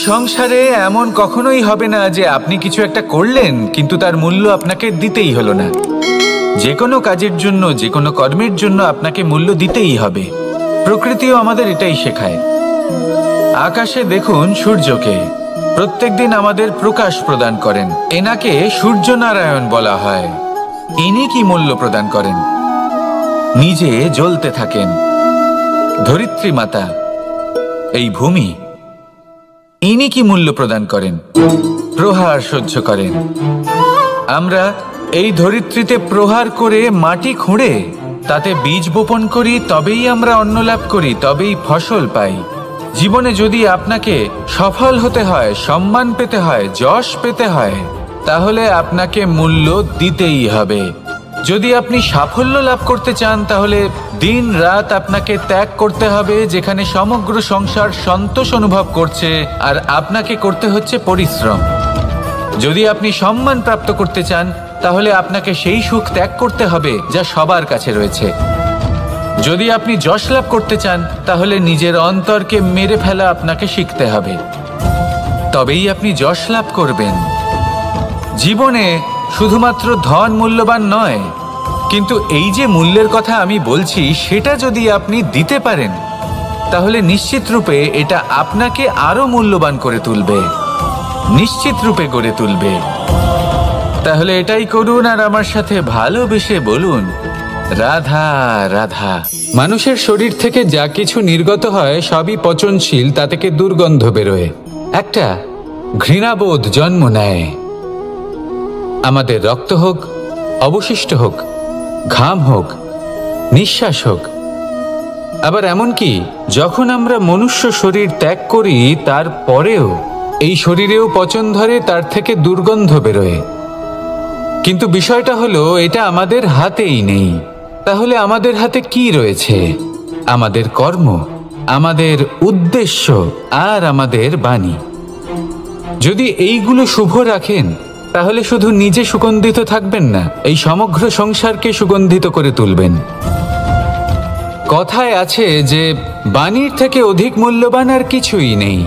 সংসারে এমন কখনোই হবে না যে আপনি কিছু একটা করলেন কিন্তু তার মূল্য আপনাকে দিতেই হলো না। যে কোনো কাজের জন্য, যে কোনো কর্মের জন্য আপনাকে মূল্য দিতেই হবে। প্রকৃতিও আমাদের এটাই শেখায়। আকাশে দেখুন সূর্যকে, প্রত্যেকদিন আমাদের প্রকাশ প্রদান করেন। এনাকে সূর্যনারায়ণ বলা হয়। ইনি কি মূল্য প্রদান করেন? নিজে জ্বলতে থাকেন। ধরিত্রী মাতা, এই ভূমি, ইনি কি মূল্য প্রদান করেন? প্রহার সহ্য করেন। আমরা এই ধরিত্রীতে প্রহার করে মাটি খুঁড়ে তাতে বীজ বপন করি, তবেই আমরা অন্ন লাভ করি, তবেই ফসল পাই। জীবনে যদি আপনাকে সফল হতে হয়, সম্মান পেতে হয়, যশ পেতে হয়, তাহলে আপনাকে মূল্য দিতেই হবে। যদি আপনি সাফল্য লাভ করতে চান তাহলে দিন রাত আপনাকে ত্যাগ করতে হবে, যেখানে সমগ্র সংসার সন্তোষ অনুভব করছে আর আপনাকে করতে হচ্ছে পরিশ্রম। যদি আপনি সম্মান প্রাপ্ত করতে চান তাহলে আপনাকে সেই সুখ ত্যাগ করতে হবে যা সবার কাছে রয়েছে। যদি আপনি যশ লাভ করতে চান তাহলে নিজের অন্তরকে মেরে ফেলা আপনাকে শিখতে হবে, তবেই আপনি যশ লাভ করবেন। জীবনে শুধুমাত্র ধন মূল্যবান নয়, কিন্তু এই যে মূল্যের কথা আমি বলছি সেটা যদি আপনি দিতে পারেন তাহলে নিশ্চিত রূপে এটা আপনাকে আরো মূল্যবান করে তুলবে, নিশ্চিত রূপে গড়ে তুলবে। তাহলে এটাই করুন আর আমার সাথে ভালোবেসে বলুন, রাধা রাধা। মানুষের শরীর থেকে যা কিছু নির্গত হয় সবই পচনশীল, তা থেকে দুর্গন্ধ বেরোয়, একটা ঘৃণাবোধ জন্ম নেয়। আমাদের রক্ত হোক, অবশিষ্ট হোক, ঘাম হোক, নিঃশ্বাস হোক, আবার এমনকি যখন আমরা মনুষ্য শরীর ত্যাগ করি তারপরেও এই শরীরেও পচন ধরে, তার থেকে দুর্গন্ধ বেরোয়। কিন্তু বিষয়টা হলো এটা আমাদের হাতেই নেই। তাহলে আমাদের হাতে কি রয়েছে? আমাদের কর্ম, আমাদের উদ্দেশ্য আর আমাদের বাণী। যদি এইগুলো শুভ রাখেন তাহলে শুধু নিজে সুগন্ধিত থাকবেন না, এই সমগ্র সংসারকে সুগন্ধিত করে তুলবেন। কথায় আছে যে বাণীর থেকে অধিক মূল্যবান আর কিছুই নেই।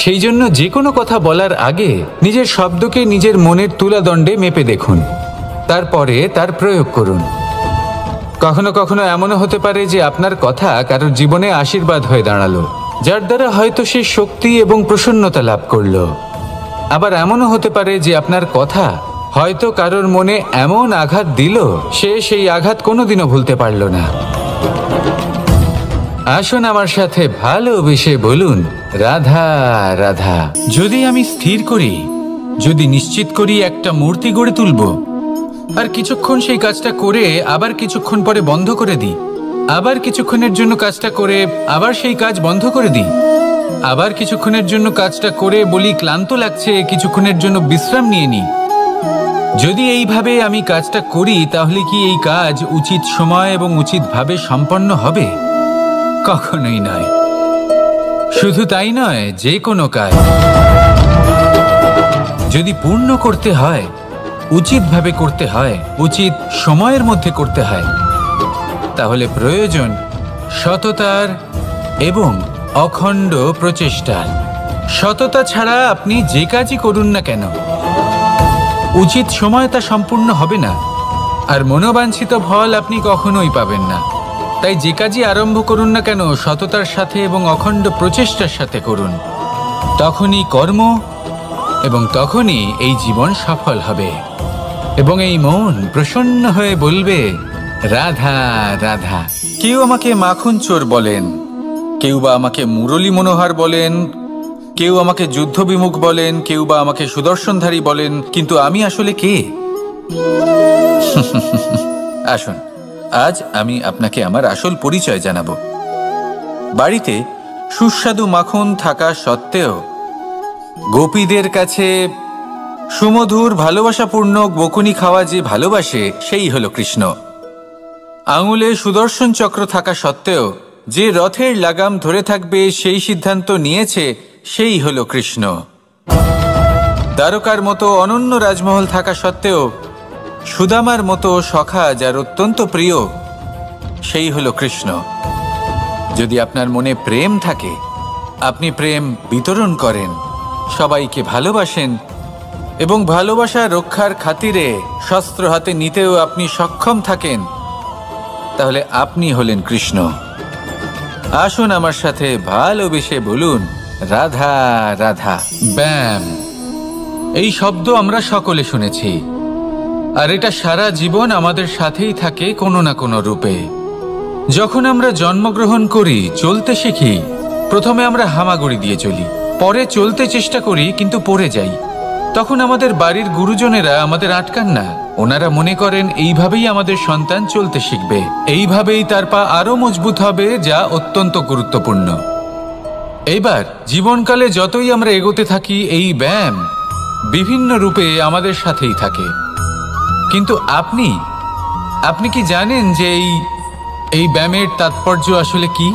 সেই জন্য যে কোনো কথা বলার আগে নিজের শব্দকে নিজের মনের তুলাদণ্ডে মেপে দেখুন, তারপরে তার প্রয়োগ করুন। কখনো কখনো এমনও হতে পারে যে আপনার কথা কারোর জীবনে আশীর্বাদ হয়ে দাঁড়ালো, যার দ্বারা হয়তো সে শক্তি এবং প্রসন্নতা লাভ করলো। আবার এমনও হতে পারে যে আপনার কথা হয়তো কারোর মনে এমন আঘাত দিল সে সেই আঘাত কোনোদিনও ভুলতে পারল না। আসুন আমার সাথে ভালোবেসে বলুন, রাধা রাধা। যদি আমি স্থির করি, যদি নিশ্চিত করি একটা মূর্তি গড়ে তুলব, আর কিছুক্ষণ সেই কাজটা করে আবার কিছুক্ষণ পরে বন্ধ করে দিই, আবার কিছুক্ষণের জন্য কাজটা করে আবার সেই কাজ বন্ধ করে দিই, আবার কিছুক্ষণের জন্য কাজটা করে বলি ক্লান্ত লাগছে, কিছুক্ষণের জন্য বিশ্রাম নিয়ে নিই, যদি এইভাবে আমি কাজটা করি তাহলে কি এই কাজ উচিত সময় এবং উচিতভাবে সম্পন্ন হবে? কখনোই নয়। শুধু তাই নয়, যে কোনো কাজ যদি পূর্ণ করতে হয়, উচিতভাবে করতে হয়, উচিত সময়ের মধ্যে করতে হয়, তাহলে প্রয়োজন সততার এবং অখণ্ড প্রচেষ্টার। সততা ছাড়া আপনি যে কাজই করুন না কেন উচিত সময় তা সম্পূর্ণ হবে না, আর মনোবাঞ্ছিত ফল আপনি কখনোই পাবেন না। তাই যে কাজই আরম্ভ করুন না কেন সততার সাথে এবং অখণ্ড প্রচেষ্টার সাথে করুন, তখনই কর্ম এবং তখনই এই জীবন সফল হবে এবং এই মন প্রসন্ন হয়ে বলবে, রাধা রাধা। কেউ আমাকে মাখন চোর বলেন, কেউ বা আমাকে মুরলী মনোহর বলেন, কেউ আমাকে যুদ্ধ বিমুখ বলেন, কেউ বা আমাকে সুদর্শনধারী বলেন, কিন্তু আমি আসলে কে? আসুন আজ আমি আপনাকে আমার আসল পরিচয় জানাবো। বাড়িতে সুস্বাদু মাখন থাকা সত্ত্বেও গোপীদের কাছে সুমধুর ভালোবাসাপূর্ণ বকুনি খাওয়া যে ভালোবাসে সেই হলো কৃষ্ণ। আঙুলে সুদর্শন চক্র থাকা সত্ত্বেও যে রথের লাগাম ধরে থাকবে সেই সিদ্ধান্ত নিয়েছে সেই হলো কৃষ্ণ। দ্বারকার মতো অনন্য রাজমহল থাকা সত্ত্বেও সুদামার মতো সখা যার অত্যন্ত প্রিয় সেই হলো কৃষ্ণ। যদি আপনার মনে প্রেম থাকে আপনি প্রেম বিতরণ করেন, সবাইকে ভালোবাসেন এবং ভালোবাসা রক্ষার খাতিরে শস্ত্র হাতে নিতেও আপনি সক্ষম থাকেন, তাহলে আপনি হলেন কৃষ্ণ। আসুন আমার সাথে ভালোবেসে বলুন, রাধা রাধা। ব্যাম, এই শব্দ আমরা সকলে শুনেছি, আর এটা সারা জীবন আমাদের সাথেই থাকে কোনো না কোনো রূপে। যখন আমরা জন্মগ্রহণ করি, চলতে শিখি, প্রথমে আমরা হামাগুড়ি দিয়ে চলি, পরে চলতে চেষ্টা করি কিন্তু পড়ে যাই। তখন আমাদের বাড়ির গুরুজনেরা আমাদের আটকান না, ওনারা মনে করেন এইভাবেই আমাদের সন্তান চলতে শিখবে, এইভাবেই তার পা আরো মজবুত হবে, যা অত্যন্ত গুরুত্বপূর্ণ। এইবার জীবনকালে যতই আমরা এগোতে থাকি, এই ব্যায়াম বিভিন্ন রূপে আমাদের সাথেই থাকে। কিন্তু আপনি কি জানেন যে এই ব্যায়ামের তাৎপর্য আসলে কি?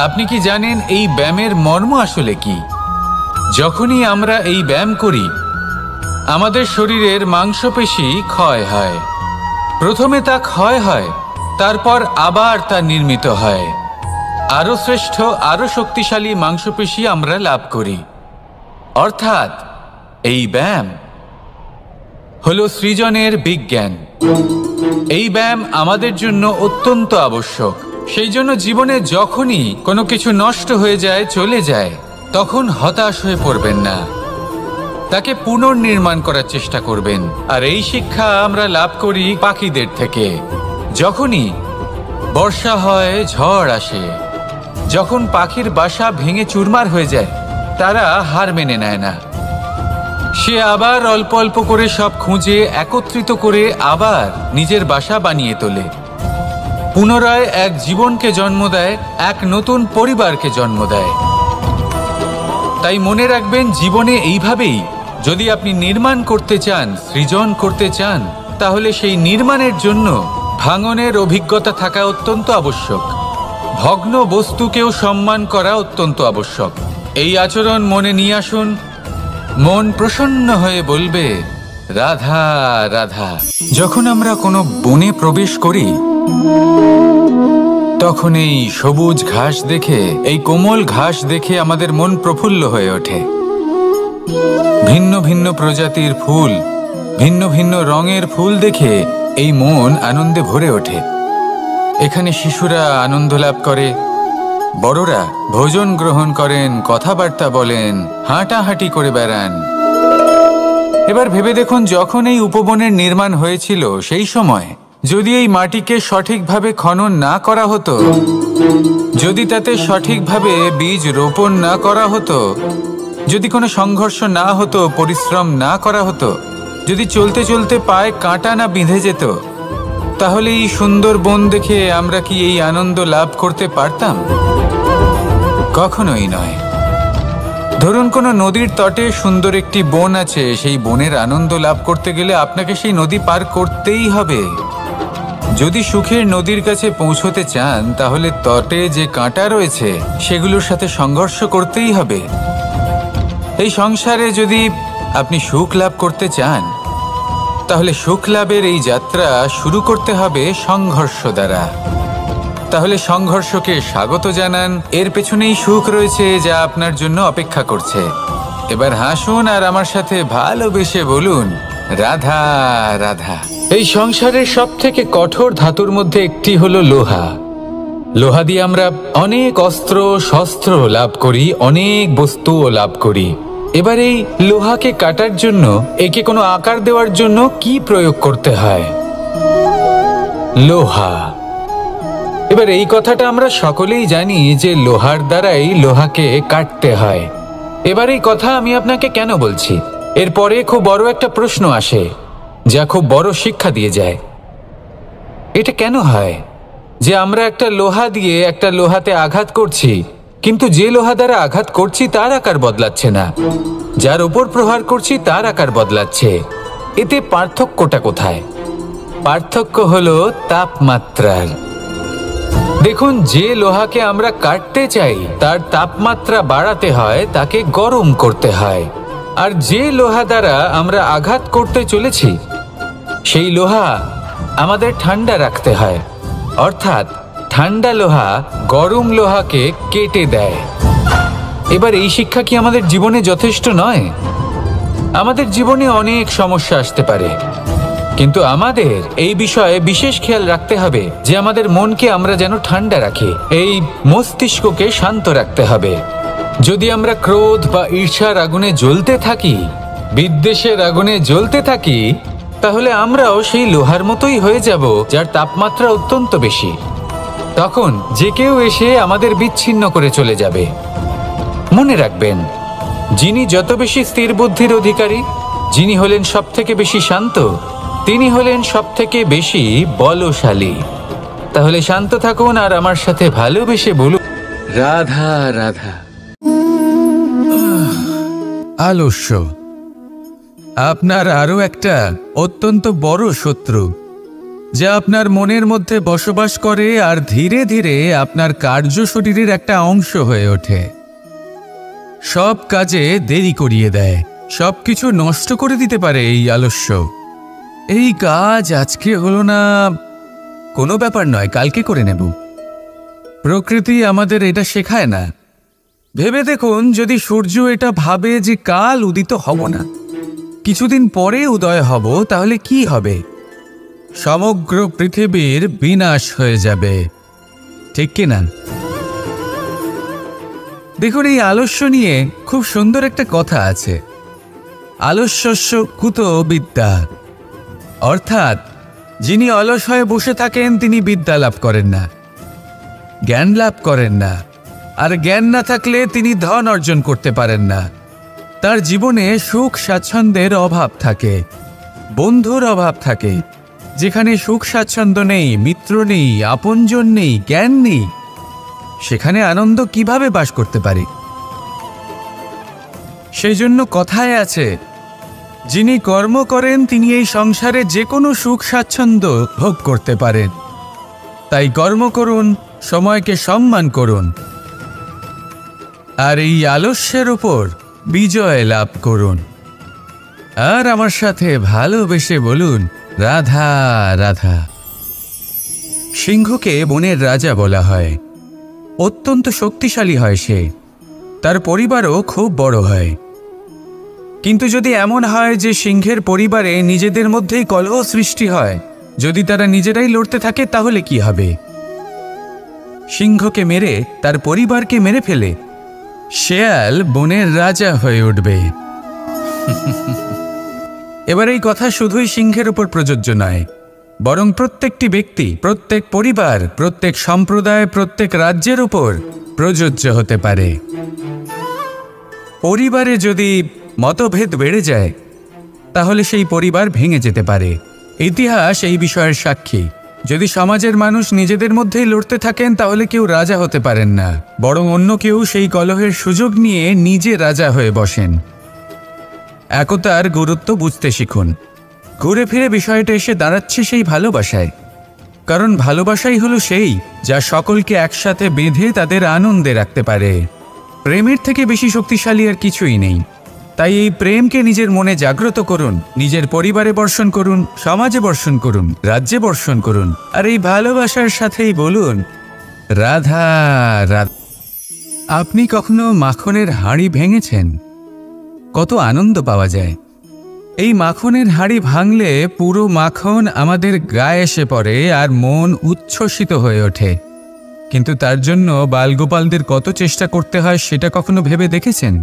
আপনি কি জানেন এই ব্যায়ামের মর্ম আসলে কি? যখনই আমরা এই ব্যায়াম করি, আমাদের শরীরের মাংসপেশি ক্ষয় হয়। প্রথমে তা ক্ষয় হয়, তারপর আবার তা নির্মিত হয়। আরো শ্রেষ্ঠ, আরো শক্তিশালী মাংসপেশি আমরা লাভ করি। অর্থাৎ এই ব্যায়াম হলো সৃজনের বিজ্ঞান। এই ব্যায়াম আমাদের জন্য অত্যন্ত আবশ্যক। সেই জন্য জীবনে যখনই কোনো কিছু নষ্ট হয়ে যায়, চলে যায়, তখন হতাশ হয়ে পড়বেন না, তাকে পুনর্নির্মাণ করার চেষ্টা করবেন। আর এই শিক্ষা আমরা লাভ করি পাখিদের থেকে। যখনই বর্ষা হয়, ঝড় আসে, যখন পাখির বাসা ভেঙে চুরমার হয়ে যায়, তারা হার মেনে নেয় না। সে আবার অল্প অল্প করে সব খুঁজে একত্রিত করে আবার নিজের বাসা বানিয়ে তোলে, পুনরায় এক জীবনকে জন্ম দেয়, এক নতুন পরিবারকে জন্ম দেয়। তাই মনে রাখবেন, জীবনে এইভাবেই যদি আপনি নির্মাণ করতে চান, সৃজন করতে চান, তাহলে সেই নির্মাণের জন্য ভাঙনের অভিজ্ঞতা থাকা অত্যন্ত আবশ্যক। ভগ্ন বস্তুকেও সম্মান করা অত্যন্ত আবশ্যক। এই আচরণ মনে নিয়ে আসুন, মন প্রসন্ন হয়ে বলবে, রাধা রাধা। যখন আমরা কোনো বনে প্রবেশ করি, তখন এই সবুজ ঘাস দেখে, এই কোমল ঘাস দেখে আমাদের মন প্রফুল্ল হয়ে ওঠে। ভিন্ন ভিন্ন প্রজাতির ফুল, ভিন্ন ভিন্ন রঙের ফুল দেখে এই মন আনন্দে ভরে ওঠে। এখানে শিশুরা আনন্দ লাভ করে, বড়রা ভোজন গ্রহণ করেন, কথাবার্তা বলেন, হাঁটাহাঁটি করে বেড়ান। এবার ভেবে দেখুন, যখন এই উপবনের নির্মাণ হয়েছিল, সেই সময় যদি এই মাটিকে সঠিকভাবে খনন না করা হতো, যদি তাতে সঠিকভাবে বীজ রোপণ না করা হতো, যদি কোনো সংঘর্ষ না হতো, পরিশ্রম না করা হতো, যদি চলতে চলতে পায়ে কাঁটা না বিঁধে যেত, তাহলে এই সুন্দর বন দেখে আমরা কি এই আনন্দ লাভ করতে পারতাম? কখনোই নয়। ধরুন কোনো নদীর তটে সুন্দর একটি বন আছে, সেই বনের আনন্দ লাভ করতে গেলে আপনাকে সেই নদী পার করতেই হবে। যদি সুখের নদীর কাছে পৌঁছতে চান, তাহলে তটে যে কাঁটা রয়েছে সেগুলোর সাথে সংঘর্ষ করতেই হবে। এই সংসারে যদি আপনি সুখ লাভ করতে চান, তাহলে সুখ লাভের এই যাত্রা শুরু করতে হবে সংঘর্ষ দ্বারা। তাহলে সংঘর্ষকে স্বাগত জানান, এর পেছনেই সুখ রয়েছে যা আপনার জন্য অপেক্ষা করছে। এবার হাসুন আর আমার সাথে ভালোবেসে বলুন, রাধা রাধা। এই সংসারের সব থেকে কঠোর ধাতুর মধ্যে একটি হলো লোহা। লোহা দিয়ে আমরা অনেক অস্ত্র শস্ত্র লাভ করি, অনেক বস্তুও লাভ করি। এবার এই লোহাকে কাটার জন্য, একে কোনো আকার দেওয়ার জন্য কি প্রয়োগ করতে হয়? লোহা। এবার এই কথাটা আমরা সকলেই জানি যে লোহার দ্বারাই লোহাকে কাটতে হয়। এবার এই কথা আমি আপনাকে কেন বলছি, এরপরে খুব বড় একটা প্রশ্ন আসে যা খুব বড় শিক্ষা দিয়ে যায়। এটা কেন হয় যে আমরা একটা লোহা দিয়ে একটা লোহাতে আঘাত করছি, কিন্তু যে লোহা দ্বারা আঘাত করছি তার আকার বদলাচ্ছে না, যার উপর প্রহার করছি তার আকার বদলাচ্ছে? এতে পার্থক্যটা কোথায়? পার্থক্য হলো তাপমাত্রার। দেখুন, যে লোহাকে আমরা কাটতে চাই তার তাপমাত্রা বাড়াতে হয়, তাকে গরম করতে হয়। আর যে লোহা দ্বারা আমরা আঘাত করতে চলেছি, সেই লোহা আমাদের ঠান্ডা রাখতে হয়। অর্থাৎ ঠান্ডা লোহা গরম লোহাকে কেটে দেয়। এবার এই শিক্ষা কি আমাদের জীবনে যথেষ্ট নয়? আমাদের জীবনে অনেক সমস্যা আসতে পারে, কিন্তু আমাদের এই বিষয়ে বিশেষ খেয়াল রাখতে হবে যে আমাদের মনকে আমরা যেন ঠান্ডা রাখি, এই মস্তিষ্ককে শান্ত রাখতে হবে। যদি আমরা ক্রোধ বা ঈর্ষার আগুনে জ্বলতে থাকি, বিদ্বেষের আগুনে জ্বলতে থাকি, তাহলে আমরাও সেই লোহার মতোই হয়ে যাব যার তাপমাত্রা অত্যন্ত বেশি। তখন যে কেউ এসে আমাদের বিচ্ছিন্ন করে চলে যাবে। মনে রাখবেন, যিনি যত বেশি স্থির বুদ্ধির অধিকারী, যিনি হলেন সবথেকে বেশি শান্ত, তিনি হলেন সবথেকে বেশি বলশালী। তাহলে শান্ত থাকুন আর আমার সাথে ভালোবেসে বলুন, রাধা রাধা। আলস্য আপনার আরও একটা অত্যন্ত বড় শত্রু, যা আপনার মনের মধ্যে বসবাস করে আর ধীরে ধীরে আপনার কার্য শরীরের একটা অংশ হয়ে ওঠে। সব কাজে দেরি করিয়ে দেয়, সবকিছু নষ্ট করে দিতে পারে এই আলস্য। এই কাজ আজকে হলো না, কোনো ব্যাপার নয়, কালকে করে নেব। প্রকৃতি আমাদের এটা শেখায় না। ভেবে দেখুন, যদি সূর্য এটা ভাবে যে কাল উদিত হব না, কিছুদিন পরে উদয় হব, তাহলে কি হবে? সমগ্র পৃথিবীর বিনাশ হয়ে যাবে, ঠিক কিনা? দেখুন, এই আলস্য নিয়ে খুব সুন্দর একটা কথা আছে, আলস্যস্য কুত বিদ্যা। অর্থাৎ যিনি অলস হয়ে বসে থাকেন তিনি বিদ্যা লাভ করেন না, জ্ঞান লাভ করেন না, আর জ্ঞান না থাকলে তিনি ধন অর্জন করতে পারেন না। তার জীবনে সুখ স্বাচ্ছন্দ্যের অভাব থাকে, বন্ধুর অভাব থাকে। যেখানে সুখ স্বাচ্ছন্দ্য নেই, মিত্র নেই, আপনজন নেই, জ্ঞান নেই, সেখানে আনন্দ কিভাবে বাস করতে পারে? সেই জন্য কথায় আছে, যিনি কর্ম করেন তিনি এই সংসারে যে কোনো সুখ স্বাচ্ছন্দ্য ভোগ করতে পারেন। তাই কর্ম করুন, সময়কে সম্মান করুন, আর এই আলস্যের উপর বিজয় লাভ করুন। আর আমার সাথে ভালোবেসে বলুন, রাধা রাধা। সিংহকে বনের রাজা বলা হয়। অত্যন্ত শক্তিশালী হয় সে, তার পরিবারও খুব বড় হয়। কিন্তু যদি এমন হয় যে সিংহের পরিবারে নিজেদের মধ্যেই কলহ সৃষ্টি হয়, যদি তারা নিজেরাই লড়তে থাকে, তাহলে কি হবে? সিংহকে মেরে তার পরিবারকে মেরে ফেলে শেয়াল বনের রাজা হয়ে উঠবে। এবার এই কথা শুধুই সিংহের উপর প্রযোজ্য নয়, বরং প্রত্যেকটি ব্যক্তি, প্রত্যেক পরিবার, প্রত্যেক সম্প্রদায়, প্রত্যেক রাজ্যের উপর প্রযোজ্য হতে পারে। পরিবারে যদি মতভেদ বেড়ে যায়, তাহলে সেই পরিবার ভেঙে যেতে পারে। ইতিহাস এই বিষয়ের সাক্ষী। যদি সমাজের মানুষ নিজেদের মধ্যেই লড়তে থাকেন, তাহলে কেউ রাজা হতে পারেন না, বরং অন্য কেউ সেই কলহের সুযোগ নিয়ে নিজে রাজা হয়ে বসেন। একতার গুরুত্ব বুঝতে শিখুন। ঘুরে ফিরে বিষয়টা এসে দাঁড়াচ্ছে সেই ভালোবাসায়, কারণ ভালোবাসাই হলো সেই যা সকলকে একসাথে বেঁধে তাদের আনন্দে রাখতে পারে। প্রেমের থেকে বেশি শক্তিশালী আর কিছুই নেই। তাই এই প্রেমকে নিজের মনে জাগ্রত করুন, নিজের পরিবারে বর্ষণ করুন, সমাজে বর্ষণ করুন, রাজ্যে বর্ষণ করুন, আর এই ভালোবাসার সাথেই বলুন, রাধা রাধা। আপনি কখনো মাখনের হাঁড়ি ভেঙেছেন? কত আনন্দ পাওয়া যায়। এই মাখনের হাঁড়ি ভাঙলে পুরো মাখন আমাদের গায়ে এসে পড়ে আর মন উচ্ছ্বসিত হয়ে ওঠে। কিন্তু তার জন্য বালগোপালদের কত চেষ্টা করতে হয় সেটা কখনো ভেবে দেখেছেন?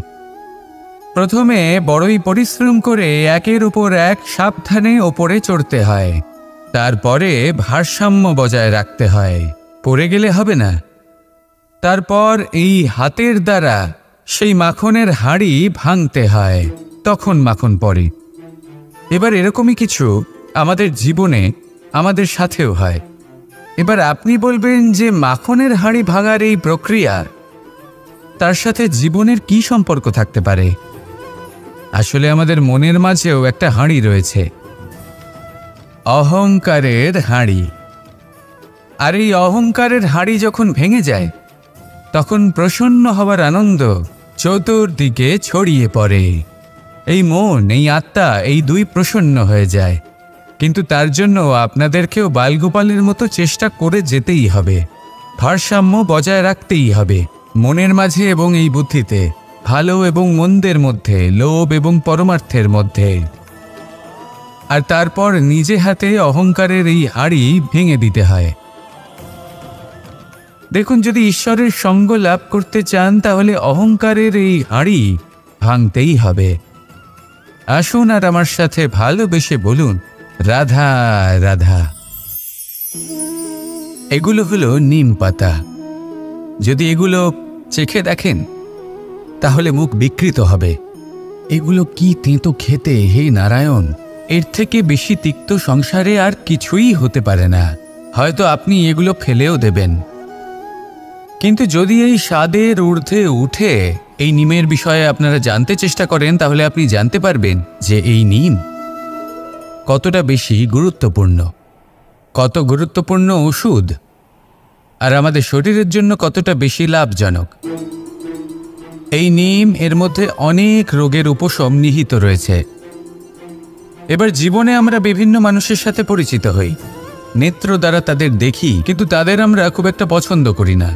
প্রথমে বড়ই পরিশ্রম করে একের উপর এক সাবধানে ওপরে চড়তে হয়, তারপরে ভারসাম্য বজায় রাখতে হয়, পড়ে গেলে হবে না। তারপর এই হাতের দ্বারা সেই মাখনের হাঁড়ি ভাঙতে হয়, তখন মাখন পড়ে। এবার এরকমই কিছু আমাদের জীবনে আমাদের সাথেও হয়। এবার আপনি বলবেন যে মাখনের হাঁড়ি ভাঙার এই প্রক্রিয়া, তার সাথে জীবনের কি সম্পর্ক থাকতে পারে? আসলে আমাদের মনের মাঝেও একটা হাঁড়ি রয়েছে, অহংকারের হাঁড়ি। আর এই অহংকারের হাঁড়ি যখন ভেঙে যায়, তখন প্রসন্ন হওয়ার আনন্দ চতুর্দিকে ছড়িয়ে পড়ে। এই মন, এই আত্মা, এই দুই প্রসন্ন হয়ে যায়। কিন্তু তার জন্য আপনাদেরকেও বালগোপালের মতো চেষ্টা করে যেতেই হবে, ভারসাম্য বজায় রাখতেই হবে, মনের মাঝে এবং এই বুদ্ধিতে, ভালো এবং মন্দের মধ্যে, লোভ এবং পরমার্থের মধ্যে। আর তারপর নিজে হাতে অহংকারের এই হাড়ি ভেঙে দিতে হয়। দেখুন, যদি ঈশ্বরের সঙ্গ লাভ করতে চান তাহলে অহংকারের এই হাড়ি ভাঙতেই হবে। আসুন আর আমার সাথে ভালোবেসে বলুন, রাধা রাধা। এগুলো হলো নিম পাতা। যদি এগুলো চেখে দেখেন তাহলে মুখ বিকৃত হবে। এগুলো কি তেঁতো খেতে, হে নারায়ণ! এর থেকে বেশি তিক্ত সংসারে আর কিছুই হতে পারে না। হয়তো আপনি এগুলো ফেলেও দেবেন। কিন্তু যদি এই স্বাদের ঊর্ধ্বে উঠে এই নিমের বিষয়ে আপনারা জানতে চেষ্টা করেন তাহলে আপনি জানতে পারবেন যে এই নিম কতটা বেশি গুরুত্বপূর্ণ, কত গুরুত্বপূর্ণ ওষুধ, আর আমাদের শরীরের জন্য কতটা বেশি লাভজনক। এই নিম, এর মধ্যে অনেক রোগের উপশম নিহিত রয়েছে। এবার জীবনে আমরা বিভিন্ন মানুষের সাথে পরিচিত হই, নেত্র দ্বারা তাদের দেখি, কিন্তু তাদের আমরা খুব একটা পছন্দ করি না।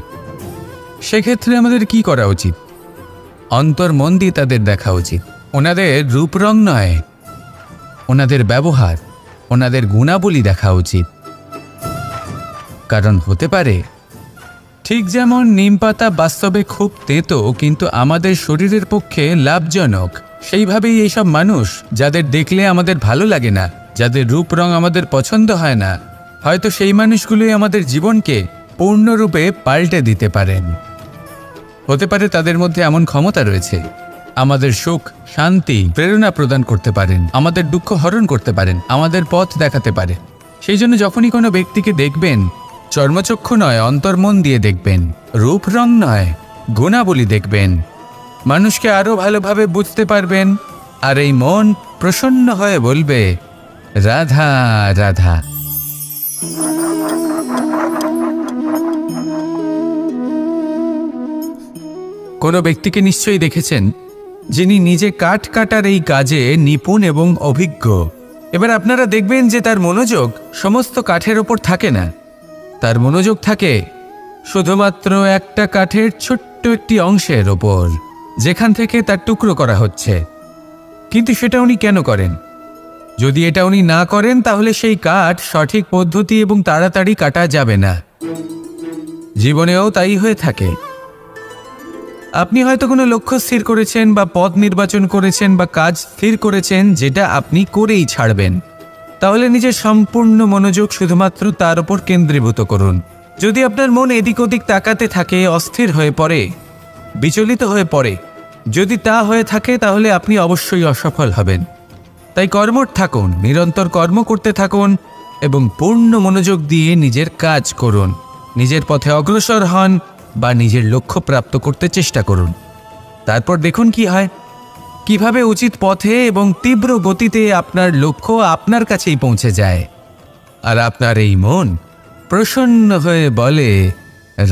সেক্ষেত্রে আমাদের কি করা উচিত? অন্তর মন দিয়ে তাদের দেখা উচিত। ওনাদের রূপ রং নয়, ওনাদের ব্যবহার, ওনাদের গুণাবলী দেখা উচিত। কারণ হতে পারে ঠিক যেমন নিম পাতা বাস্তবে খুব তেতো কিন্তু আমাদের শরীরের পক্ষে লাভজনক, সেইভাবেই এইসব মানুষ যাদের দেখলে আমাদের ভালো লাগে না, যাদের রূপ রং আমাদের পছন্দ হয় না, হয়তো সেই মানুষগুলোই আমাদের জীবনকে পূর্ণরূপে পাল্টে দিতে পারেন। হতে পারে তাদের মধ্যে এমন ক্ষমতা রয়েছে, আমাদের সুখ, শান্তি, প্রেরণা প্রদান করতে পারেন, আমাদের দুঃখ হরণ করতে পারেন, আমাদের পথ দেখাতে পারে। সেই জন্য যখনই কোনো ব্যক্তিকে দেখবেন, চর্মচক্ষু নয়, অন্তর্মন দিয়ে দেখবেন, রূপ রং নয়, গুণাবলী দেখবেন, মানুষকে আরো ভালোভাবে বুঝতে পারবেন। আর এই মন প্রসন্ন হয়ে বলবে, রাধা রাধা। কোনো ব্যক্তিকে নিশ্চয়ই দেখেছেন যিনি নিজে কাঠ কাটার এই কাজে নিপুণ এবং অভিজ্ঞ। এবার আপনারা দেখবেন যে তার মনোযোগ সমস্ত কাঠের ওপর থাকে না, তার মনোযোগ থাকে শুধুমাত্র একটা কাঠের ছোট্ট একটি অংশের ওপর, যেখান থেকে তার টুকরো করা হচ্ছে। কিন্তু সেটা উনি কেন করেন? যদি এটা উনি না করেন তাহলে সেই কাঠ সঠিক পদ্ধতি এবং তাড়াতাড়ি কাটা যাবে না। জীবনেও তাই হয়ে থাকে। আপনি হয়তো কোনো লক্ষ্য স্থির করেছেন বা পথ নির্বাচন করেছেন বা কাজ স্থির করেছেন যেটা আপনি করেই ছাড়বেন। তাহলে নিজের সম্পূর্ণ মনোযোগ শুধুমাত্র তার উপর কেন্দ্রীভূত করুন। যদি আপনার মন এদিক ওদিক তাকাতে থাকে, অস্থির হয়ে পড়ে, বিচলিত হয়ে পড়ে, যদি তা হয়ে থাকে তাহলে আপনি অবশ্যই অসফল হবেন। তাই কর্মঠ থাকুন, নিরন্তর কর্ম করতে থাকুন এবং পূর্ণ মনোযোগ দিয়ে নিজের কাজ করুন। নিজের পথে অগ্রসর হন বা নিজের লক্ষ্য প্রাপ্ত করতে চেষ্টা করুন। তারপর দেখুন কি হয়, কিভাবে উচিত পথে এবং তীব্র গতিতে আপনার লক্ষ্য আপনার কাছেই পৌঁছে যায়। আর আপনার এই মন প্রসন্ন হয়ে বলে,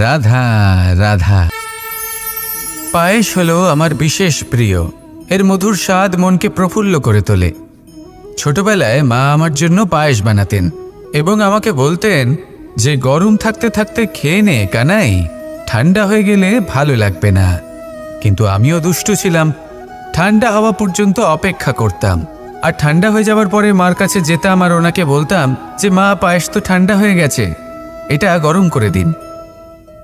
রাধা রাধা। পায়েস হলো আমার বিশেষ প্রিয়। এর মধুর স্বাদ মনকে প্রফুল্ল করে তোলে। ছোটবেলায় মা আমার জন্য পায়েস বানাতেন এবং আমাকে বলতেন যে গরম থাকতে থাকতে খেয়ে নে কানাই, ঠান্ডা হয়ে গেলে ভালো লাগবে না। কিন্তু আমিও দুষ্টু ছিলাম, ঠান্ডা হওয়া পর্যন্ত অপেক্ষা করতাম, আর ঠান্ডা হয়ে যাওয়ার পরে মার কাছে যেতাম আর ওনাকে বলতাম যে মা, পায়েস তো ঠান্ডা হয়ে গেছে, এটা গরম করে দিন।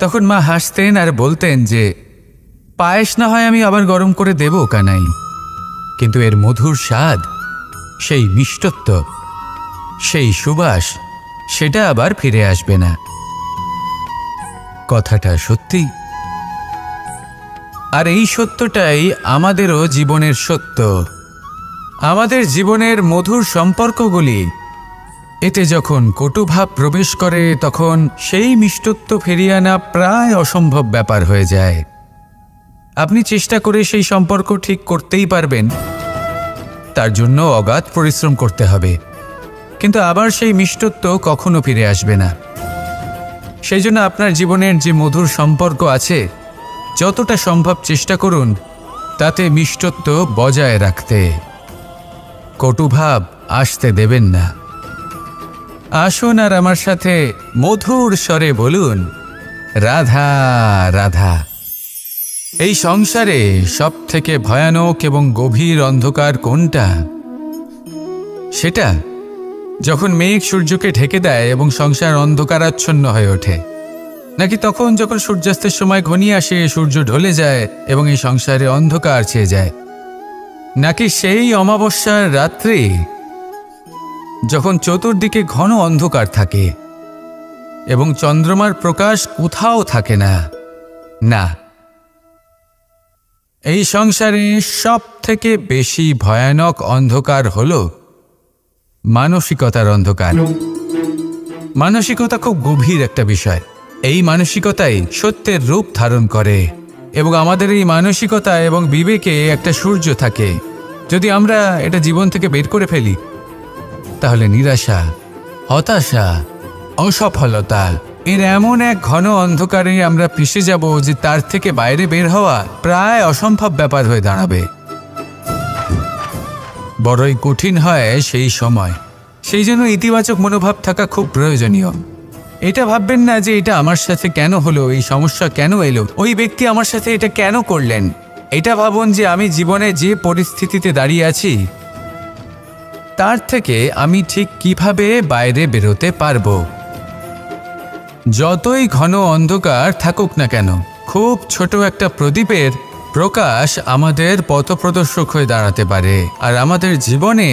তখন মা হাসতেন আর বলতেন যে পায়েস না হয় আমি আবার গরম করে দেব কানাই, কিন্তু এর মধুর স্বাদ, সেই মিষ্টত্ব, সেই সুবাস, সেটা আবার ফিরে আসবে না। কথাটা সত্যি। আর এই সত্যটাই আমাদেরও জীবনের সত্য। আমাদের জীবনের মধুর সম্পর্কগুলি, এতে যখন কটুভাব প্রবেশ করে তখন সেই মিষ্টত্ব ফিরিয়ে আনা প্রায় অসম্ভব ব্যাপার হয়ে যায়। আপনি চেষ্টা করে সেই সম্পর্ক ঠিক করতেই পারবেন, তার জন্য অগাধ পরিশ্রম করতে হবে, কিন্তু আবার সেই মিষ্টত্ব কখনো ফিরে আসবে না। সেই জন্য আপনার জীবনের যে মধুর সম্পর্ক আছে, যতটা সম্ভব চেষ্টা করুন তাতে মিষ্টত্ব বজায় রাখতে। কটুভাব আসতে দেবেন না। আসুন আর আমার সাথে মধুর স্বরে বলুন, রাধা রাধা। এই সংসারে সব থেকে ভয়ানক এবং গভীর অন্ধকার কোনটা? সেটা যখন মেঘ সূর্যকে ঢেকে দেয় এবং সংসার অন্ধকারাচ্ছন্ন হয়ে ওঠে, নাকি তখন যখন সূর্যাস্তের সময় ঘনিয়ে আসে, সূর্য ঢলে যায় এবং এই সংসারে অন্ধকার ছেয়ে যায়, নাকি সেই অমাবস্যার রাত্রি যখন চতুর্দিকে ঘন অন্ধকার থাকে এবং চন্দ্রমার প্রকাশ কোথাও থাকে না? না, এই সংসারে সব থেকে বেশি ভয়ানক অন্ধকার হল মানসিকতার অন্ধকার। মানসিকতা খুব গভীর একটা বিষয়। এই মানসিকতাই সত্যের রূপ ধারণ করে এবং আমাদের এই মানসিকতা এবং বিবেকে একটা সূর্য থাকে। যদি আমরা এটা জীবন থেকে বের করে ফেলি, তাহলে নিরাশা, হতাশা, অসফলতা এর এমন এক ঘন অন্ধকারে আমরা পিষে যাব যে তার থেকে বাইরে বের হওয়া প্রায় অসম্ভব ব্যাপার হয়ে দাঁড়াবে। বড়ই কঠিন হয় সেই সময়। সেই জন্য ইতিবাচক মনোভাব থাকা খুব প্রয়োজনীয়। এটা ভাববেন না যে এটা আমার সাথে কেন হলো, এই সমস্যা কেন এলো, ওই ব্যক্তি আমার সাথে এটা কেন করলেন। এটা ভাবুন যে আমি জীবনে যে পরিস্থিতিতে দাঁড়িয়ে আছি তার থেকে আমি ঠিক কিভাবে বাইরে বেরোতে পারবো। যতই ঘন অন্ধকার থাকুক না কেন, খুব ছোট একটা প্রদীপের প্রকাশ আমাদের পথপ্রদর্শক হয়ে দাঁড়াতে পারে। আর আমাদের জীবনে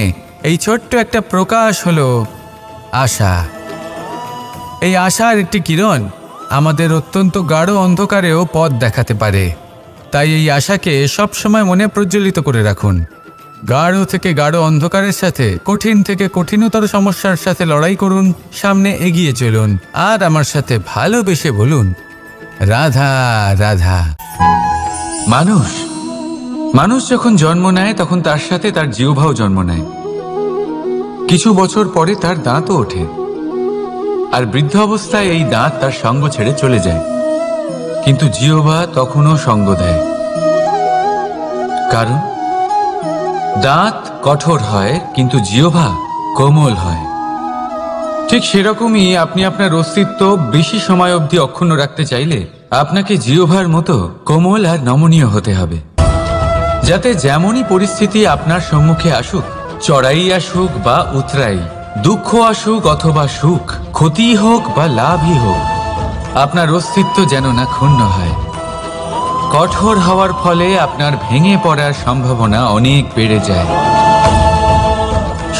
এই ছোট্ট একটা প্রকাশ হলো আশা। এই আশার একটি কিরণ আমাদের অত্যন্ত গাঢ় অন্ধকারেও পথ দেখাতে পারে। তাই এই আশাকে সবসময় মনে প্রজ্বলিত করে রাখুন। গাঢ় থেকে গাঢ় অন্ধকারের সাথে, কঠিন থেকে কঠিনতর সমস্যার সাথে লড়াই করুন, সামনে এগিয়ে চলুন, আর আমার সাথে ভালোবেসে বলুন, রাধা রাধা। মানুষ যখন জন্ম নেয় তখন তার সাথে তার জিহ্বাও জন্ম নেয়। কিছু বছর পরে তার দাঁতও ওঠে, আর বৃদ্ধ অবস্থায় এই দাঁত তার সঙ্গ ছেড়ে চলে যায়। কিন্তু জিহ্বা তখনও সঙ্গ দেয়, কারণ দাঁত কঠোর হয় কিন্তু জিহ্বা কোমল হয়। ঠিক সেরকমই আপনি আপনার অস্তিত্ব বেশি সময় অবধি অক্ষুণ্ণ রাখতে চাইলে আপনাকে জিহ্বার মতো কোমল আর নমনীয় হতে হবে, যাতে যেমনই পরিস্থিতি আপনার সম্মুখে আসুক, চড়াই আসুক বা উতরাই, দুঃখ আসুক অথবা সুখ, ক্ষতি হোক বা লাভই হোক, আপনার অস্তিত্ব যেন না ক্ষুণ্ণ হয়। কঠোর হওয়ার ফলে আপনার ভেঙে পড়ার সম্ভাবনা অনেক বেড়ে যায়।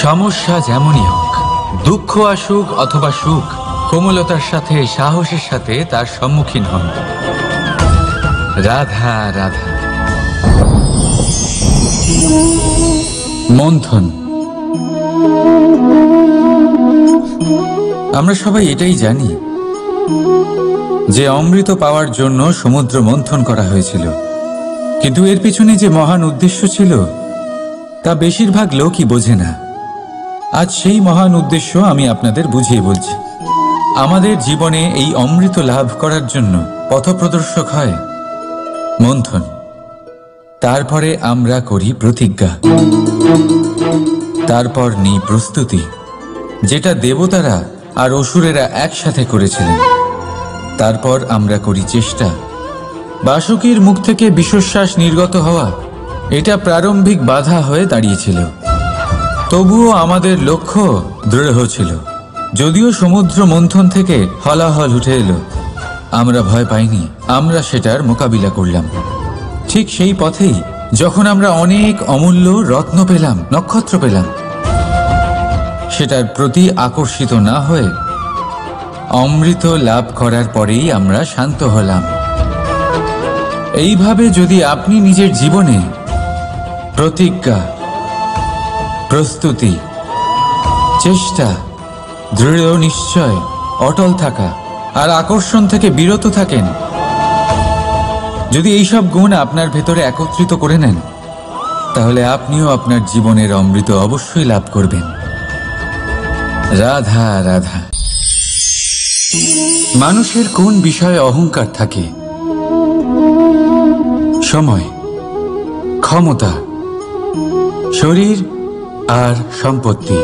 সমস্যা যেমনই হোক, দুঃখ আসুক অথবা সুখ, কোমলতার সাথে, সাহসের সাথে তার সম্মুখীন হন। রাধা রাধা। মন্থন। আমরা সবাই এটাই জানি যে অমৃত পাওয়ার জন্য সমুদ্র মন্থন করা হয়েছিল, কিন্তু এর পিছনে যে মহান উদ্দেশ্য ছিল তা বেশিরভাগ লোকই বোঝে না। আজ সেই মহান উদ্দেশ্য আমি আপনাদের বুঝিয়ে বলছি। আমাদের জীবনে এই অমৃত লাভ করার জন্য পথপ্রদর্শক হয় মন্থন। তারপরে আমরা করি প্রতিজ্ঞা, তারপর নিই প্রস্তুতি, যেটা দেবতারা আর অসুরেরা একসাথে করেছিলেন। তারপর আমরা করি চেষ্টা। বাসুকীর মুখ থেকে বিশ্বশ্বাস নির্গত হওয়া এটা প্রারম্ভিক বাধা হয়ে দাঁড়িয়েছিল, তবুও আমাদের লক্ষ্য দৃঢ় ছিল। যদিও সমুদ্র মন্থন থেকে হলাহল উঠে এলো, আমরা ভয় পাইনি, আমরা সেটার মোকাবিলা করলাম। ঠিক সেই পথেই যখন আমরা অনেক অমূল্য রত্ন পেলাম, নক্ষত্র পেলাম, সেটার প্রতি আকর্ষিত না হয়ে অমৃত লাভ করার পরেই আমরা শান্ত হলাম। এইভাবে যদি আপনি নিজের জীবনে প্রতিজ্ঞা, প্রস্তুতি, চেষ্টা, দৃঢ় নিশ্চয়, অটল থাকা আর আকর্ষণ থেকে বিরত থাকেন, যদি এইসব গুণ আপনার ভেতরে একত্রিত করে নেন, তাহলে আপনিও আপনার জীবনের অমৃত অবশ্যই লাভ করবেন। রাধা রাধা। মানুষের কোন বিষয়ে অহংকার থাকে? সময়, ক্ষমতা, শরীর আর সম্পত্তি।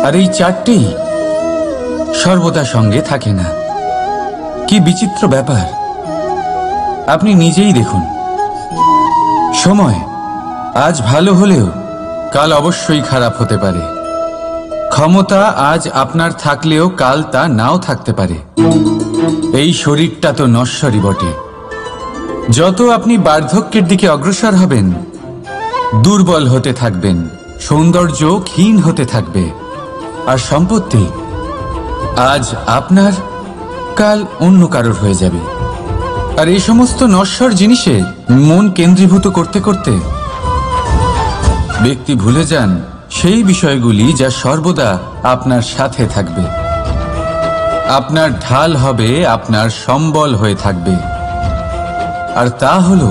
আর এই চারটেই সর্বদা সঙ্গে থাকে না। কি বিচিত্র ব্যাপার! আপনি নিজেই দেখুন, সময় আজ ভালো হলেও কাল অবশ্যই খারাপ হতে পারে। ক্ষমতা আজ আপনার থাকলেও কাল তা নাও থাকতে পারে। এই শরীরটা তো নশ্বরই বটে। যত আপনি বার্ধক্যের দিকে অগ্রসর হবেন, দুর্বল হতে থাকবেন, সৌন্দর্য ক্ষীণ হতে থাকবে, আর সম্পত্তি আজ আপনার কাল অন্য কারোর হয়ে যাবে। আর এই সমস্ত নশ্বর জিনিসে মন কেন্দ্রীভূত করতে করতে ব্যক্তি ভুলে যান সেই বিষয়গুলি যা সর্বদা আপনার সাথে থাকবে, আপনার ঢাল হবে, আপনার সম্বল হয়ে থাকবে। আর তা হল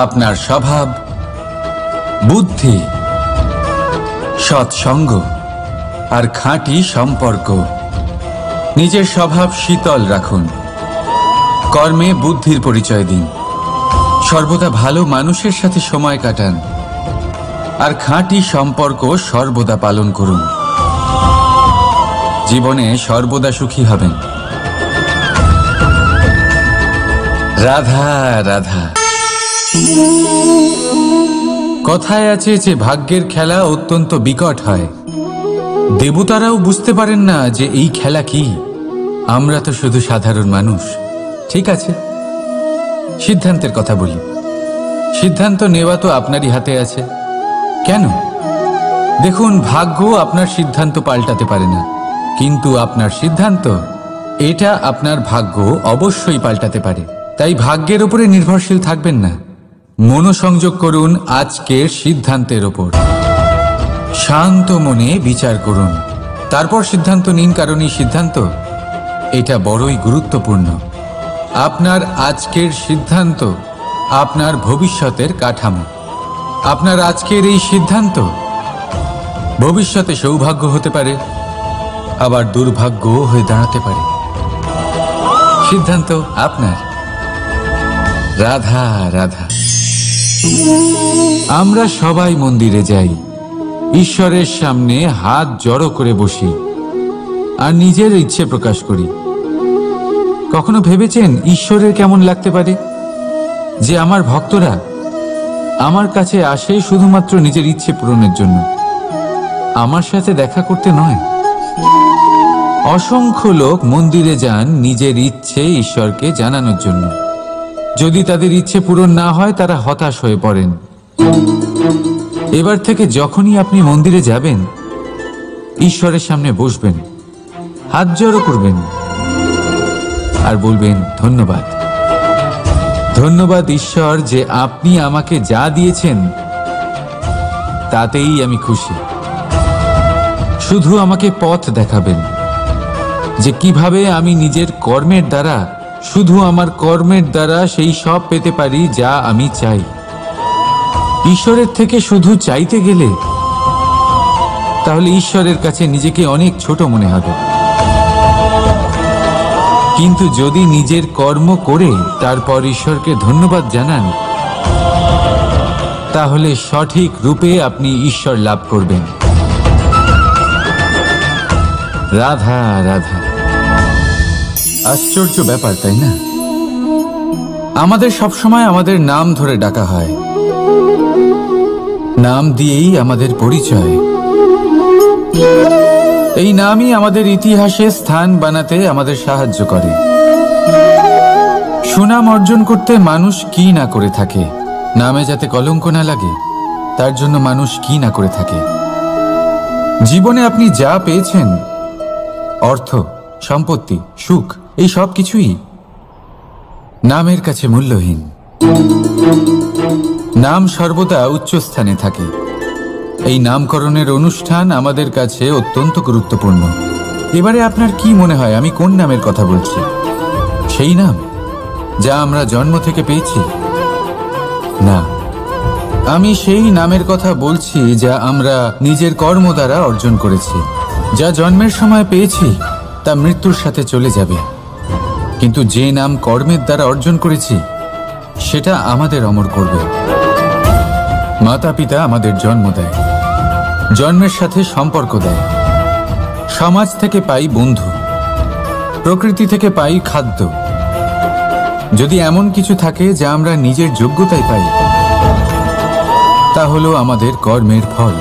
আপনার স্বভাব, বুদ্ধি, সৎসঙ্গ আর খাঁটি সম্পর্ক। নিজের স্বভাব শীতল রাখুন, কর্মে বুদ্ধির পরিচয় দিন, সর্বদা ভালো মানুষের সাথে সময় কাটান, আর খাঁটি সম্পর্ক সর্বদা পালন করুন। জীবনে সর্বদা সুখী হবেন। রাধা রাধা। কথায় আছে যে ভাগ্যের খেলা অত্যন্ত বিকট হয়। দেবতারাও বুঝতে পারেন না যে এই খেলা কি। আমরা তো শুধু সাধারণ মানুষ। ঠিক আছে, সিদ্ধান্তের কথা বলি। সিদ্ধান্ত নেওয়া তো আপনারই হাতে আছে। কেন? দেখুন, ভাগ্য আপনার সিদ্ধান্ত পাল্টাতে পারে না, কিন্তু আপনার সিদ্ধান্ত, এটা আপনার ভাগ্য অবশ্যই পাল্টাতে পারে। তাই ভাগ্যের উপরে নির্ভরশীল থাকবেন না। মনোসংযোগ করুন আজকের সিদ্ধান্তের ওপর। শান্ত মনে বিচার করুন, তারপর সিদ্ধান্ত নিন, কারণ এই সিদ্ধান্ত এটা বড়ই গুরুত্বপূর্ণ। আপনার আজকের সিদ্ধান্ত আপনার ভবিষ্যতের কাঠামো। আপনার আজকের এই সিদ্ধান্ত ভবিষ্যতে সৌভাগ্য হতে পারে, আবার দুর্ভাগ্য হয়ে দাঁড়াতে পারে। সিদ্ধান্ত আপনার। রাধা রাধা। আমরা সবাই মন্দিরে যাই, ঈশ্বরের সামনে হাত জড়ো করে বসি আর নিজের ইচ্ছে প্রকাশ করি। কখনো ভেবেছেন ঈশ্বরের কেমন লাগতে পারে যে আমার ভক্তরা আমার কাছে আসে শুধুমাত্র নিজের ইচ্ছে পূরণের জন্য, আমার সাথে দেখা করতে নয়? অসংখ্য লোক মন্দিরে যান নিজের ইচ্ছে ঈশ্বরকে জানানোর জন্য। যদি তাদের ইচ্ছে পূরণ না হয় তারা হতাশ হয়ে পড়েন। এবার থেকে যখনই আপনি মন্দিরে যাবেন, ঈশ্বরের সামনে বসবেন, হাত জড়ো করবেন আর বলবেন, ধন্যবাদ, ধন্যবাদ ঈশ্বর যে আপনি আমাকে যা দিয়েছেন তাতেই আমি খুশি। শুধু আমাকে পথ দেখাবেন যে কিভাবে আমি নিজের কর্মের দ্বারা, শুধু আমার কর্মের দ্বারা সেই সব পেতে পারি যা আমি চাই। ঈশ্বরের থেকে শুধু চাইতে গেলে তাহলে ঈশ্বরের কাছে নিজেকে অনেক ছোট মনে হবে। কিন্তু যদি নিজের কর্ম করে তারপর ঈশ্বরকে ধন্যবাদ জানান, তাহলে সঠিক রূপে আপনি ঈশ্বর লাভ করবেন। রাধা রাধা। আশ্চর্য ব্যাপার, তাই না? আমাদের সবসময় আমাদের নাম ধরে ডাকা হয়, নাম দিয়েই আমাদের পরিচয়। এই নামই আমাদের ইতিহাসে স্থান বানাতে আমাদের সাহায্য করে। সুনাম অর্জন করতে মানুষ কি না করে থাকে, নামে যাতে কলঙ্ক না লাগে তার জন্য মানুষ কি না করে থাকে। জীবনে আপনি যা পেয়েছেন, অর্থ, সম্পত্তি, সুখ, এই সব কিছুই নামের কাছে মূল্যহীন। নাম সর্বদা উচ্চ স্থানে থাকে। এই নামকরণের অনুষ্ঠান আমাদের কাছে অত্যন্ত গুরুত্বপূর্ণ। এবারে আপনার কি মনে হয় আমি কোন নামের কথা বলছি? সেই নাম যা আমরা জন্ম থেকে পেয়েছি? না, আমি সেই নামের কথা বলছি যা আমরা নিজের কর্ম দ্বারা অর্জন করেছি। যা জন্মের সময় পেয়েছি তা মৃত্যুর সাথে চলে যাবে, কিন্তু যে নাম কর্মের দ্বারা অর্জন করেছি সেটা আমাদের অমর করবে। মাতা পিতা আমাদের জন্ম দেয়, জন্মের সাথে সম্পর্ক দেয়, সমাজ থেকে পাই বন্ধু, প্রকৃতি থেকে পাই খাদ্য, যদি এমন কিছু থাকে যা আমরা নিজের যোগ্যতায় পাই, তা হলো আমাদের কর্মের ফল,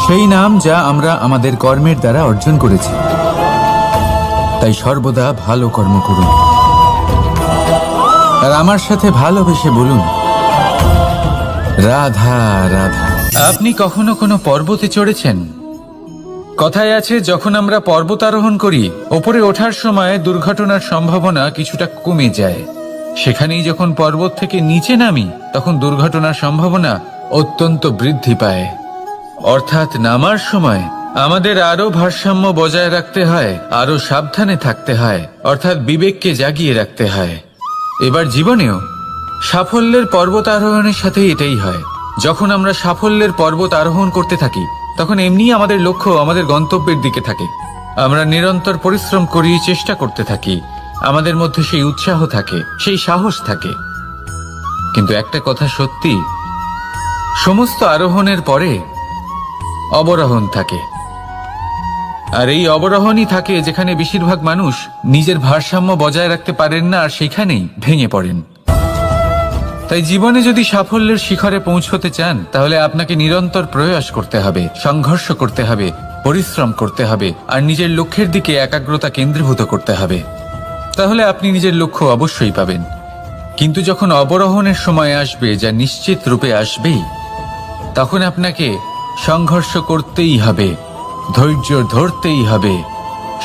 সেই নাম যা আমরা আমাদের কর্মের দ্বারা অর্জন করেছি। তাই সর্বদা ভালো কর্ম করুন আর আমার সাথে ভালোবেসে বলুন, রাধা রাধা। আপনি কখনো কোনো পর্বতে চড়েছেন? কথায় আছে, যখন আমরা পর্বতারোহণ করি, ওপরে ওঠার সময় দুর্ঘটনার সম্ভাবনা কিছুটা কমে যায়। সেখানেই যখন পর্বত থেকে নিচে নামি, তখন দুর্ঘটনার সম্ভাবনা অত্যন্ত বৃদ্ধি পায়। অর্থাৎ নামার সময় আমাদের আরো ভারসাম্য বজায় রাখতে হয়, আরো সাবধানে থাকতে হয়, অর্থাৎ বিবেককে জাগিয়ে রাখতে হয়। এবার জীবনেও সাফল্যের পর্বত আরোহণের সাথে এটাই হয়। যখন আমরা সাফল্যের পর্বত আরোহণ করতে থাকি, তখন এমনি আমাদের লক্ষ্য আমাদের গন্তব্যের দিকে থাকে। আমরা নিরন্তর পরিশ্রম করি, চেষ্টা করতে থাকি, আমাদের মধ্যে সেই উৎসাহ থাকে, সেই সাহস থাকে। কিন্তু একটা কথা সত্যি, সমস্ত আরোহণের পরে অবরোহণ থাকে। আর এই অবরোহণই থাকে যেখানে বেশিরভাগ মানুষ নিজের ভারসাম্য বজায় রাখতে পারেন না, আর সেখানেই ভেঙে পড়েন। তাই জীবনে যদি সাফল্যের শিখরে পৌঁছতে চান, তাহলে আপনাকে নিরন্তর প্রয়াস করতে হবে, সংঘর্ষ করতে হবে, পরিশ্রম করতে হবে, আর নিজের লক্ষ্যের দিকে একাগ্রতা কেন্দ্রীভূত করতে হবে। তাহলে আপনি নিজের লক্ষ্য অবশ্যই পাবেন। কিন্তু যখন অবরোহণের সময় আসবে, যা নিশ্চিত রূপে আসবেই, তখন আপনাকে সংঘর্ষ করতেই হবে, ধৈর্য ধরতেই হবে,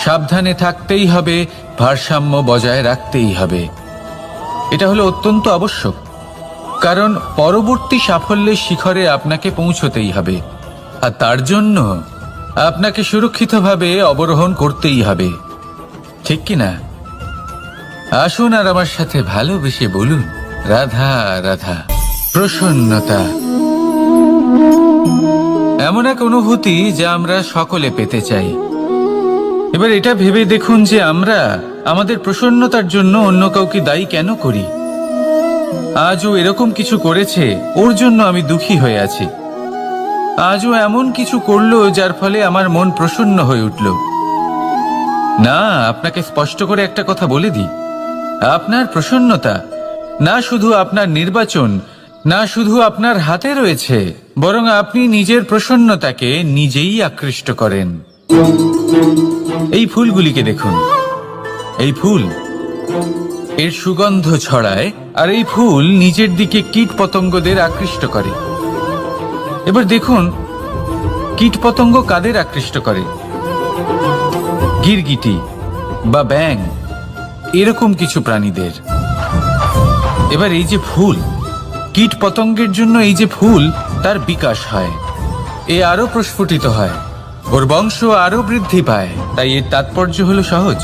সাবধানে থাকতেই হবে, ভারসাম্য বজায় রাখতেই হবে। এটা হলো অত্যন্ত আবশ্যক, কারণ পরবর্তী সাফল্যের শিখরে আপনাকে পৌঁছতেই হবে, আর তার জন্য আপনাকে সুরক্ষিতভাবে অবরোহণ করতেই হবে। ঠিক কিনা? আসুন আর আমার সাথে ভালোবেসে বলুন, রাধা রাধা। প্রসন্নতা এমন এক অনুভূতি যা আমরা সকলে পেতে চাই। এবার এটা ভেবে দেখুন যে আমরা আমাদের প্রসন্নতার জন্য অন্য কাউকে দায়ী কেন করি। আজও এরকম কিছু করেছে, ওর জন্য আমি দুঃখী হয়ে আছি। আজও এমন কিছু করলো যার ফলে আমার মন প্রসন্ন হয়ে উঠল। না, আপনাকে স্পষ্ট করে একটা কথা বলে দিই, আপনার প্রসন্নতা না শুধু আপনার নির্বাচন, না শুধু আপনার হাতে রয়েছে, বরং আপনি নিজের প্রসন্নতাকে নিজেই আকৃষ্ট করেন। এই ফুলগুলিকে দেখুন, এই ফুল এর সুগন্ধ ছড়ায়, আর এই ফুল নিজের দিকে কীট পতঙ্গদের আকৃষ্ট করে। এবার দেখুন, কীট পতঙ্গ কাদের আকৃষ্ট করে? গিরগিটি বা ব্যাঙ, এরকম কিছু প্রাণীদের। এবার এই যে ফুল, কীট পতঙ্গের জন্য এই যে ফুল, তার বিকাশ হয়, এ আরো প্রস্ফুটিত হয়, ওর বংশ আরো বৃদ্ধি পায়। তাই এর তাৎপর্য হলো সহজ,